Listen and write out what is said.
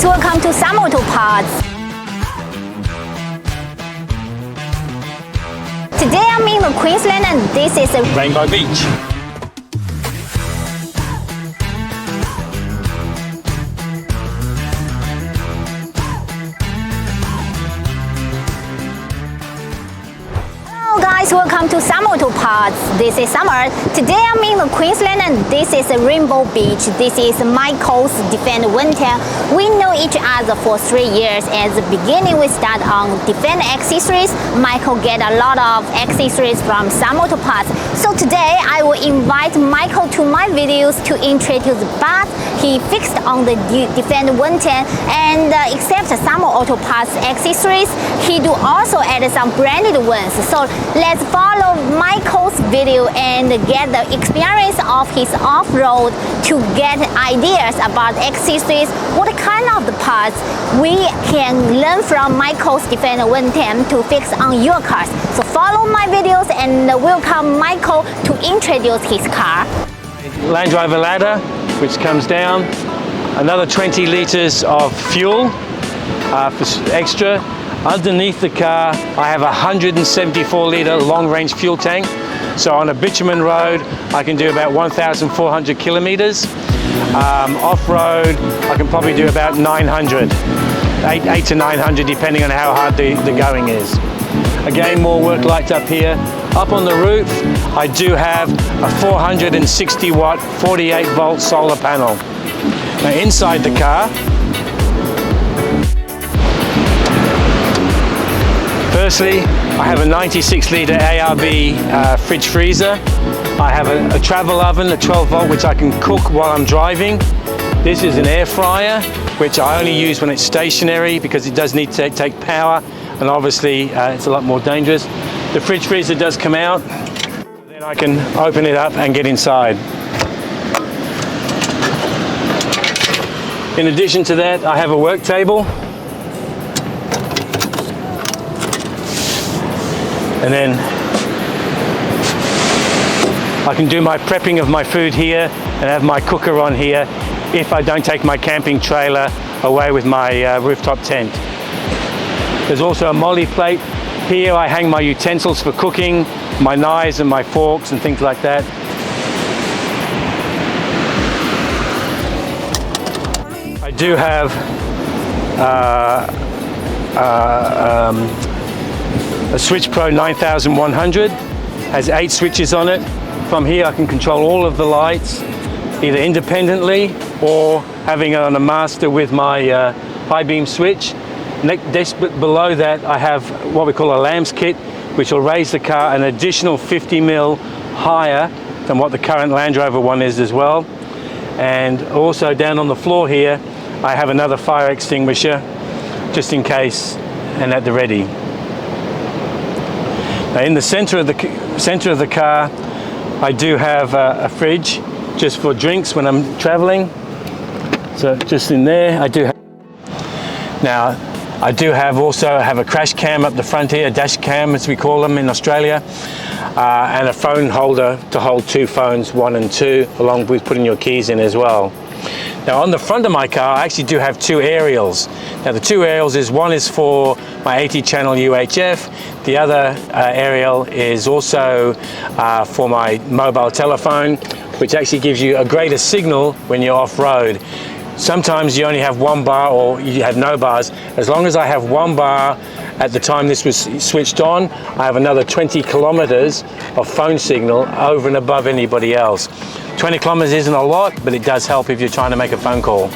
guys, welcome to Some Auto Parts. Today I'm in Queensland and this is a Rainbow Beach. Hello guys, welcome to Some Auto Parts. This is Summer. Today I'm in Queensland and this is a Rainbow Beach. This is Michael's Defend Winter. We know each other for 3 years. At the beginning we start on Defend accessories. Michael get a lot of accessories from Some Auto Parts. So today I will invite Michael to my videos to introduce the parts he fixed on the Defend Winter, and except some Auto Parts accessories, he do also add some branded ones. So let's follow Michael's video and get the experience of his off-road to get ideas about accessories, what kind of the parts we can learn from Michael's Defend Winter to fix on your cars. So follow my videos and welcome Michael to introduce his car. Land Rover ladder, which comes down. Another 20 litres of fuel for extra. Underneath the car, I have a 174 litre long-range fuel tank. So on a bitumen road, I can do about 1,400 kilometres. Off-road, I can probably do about 900, 8 to 900, depending on how hard the going is. Again, more work lights up here. Up on the roof, I do have a 460 watt, 48 volt solar panel. Now inside the car, firstly, I have a 96 litre ARB fridge freezer. I have a travel oven, a 12 volt, which I can cook while I'm driving. This is an air fryer, which I only use when it's stationary because it does need to take power, and obviously it's a lot more dangerous. The fridge freezer does come out, then I can open it up and get inside. In addition to that, I have a work table. And then I can do my prepping of my food here and have my cooker on here if I don't take my camping trailer away with my rooftop tent. There's also a molly plate. Here I hang my utensils for cooking, my knives and my forks and things like that. I do have a Switch Pro 9100, has 8 switches on it. From here I can control all of the lights, either independently or having it on a master with my high beam switch. Next below that I have what we call a lamps kit, which will raise the car an additional 50 mil higher than what the current Land Rover one is as well. And also down on the floor here I have another fire extinguisher just in case, and at the ready. Now in the center of the car I do have a fridge just for drinks when I'm traveling. So just in there I do have. Now I do also have a crash cam up the front here, a dash cam as we call them in Australia, and a phone holder to hold 2 phones, 1 and 2, along with putting your keys in as well. Now on the front of my car I actually do have 2 aerials. Now the 2 aerials one is for my 80 channel UHF, the other aerial is also for my mobile telephone, which actually gives you a greater signal when you're off-road. Sometimes you only have 1 bar or you have no bars. As long as I have 1 bar at the time this was switched on, I have another 20 kilometers of phone signal over and above anybody else. 20 kilometers isn't a lot, but it does help if you're trying to make a phone call.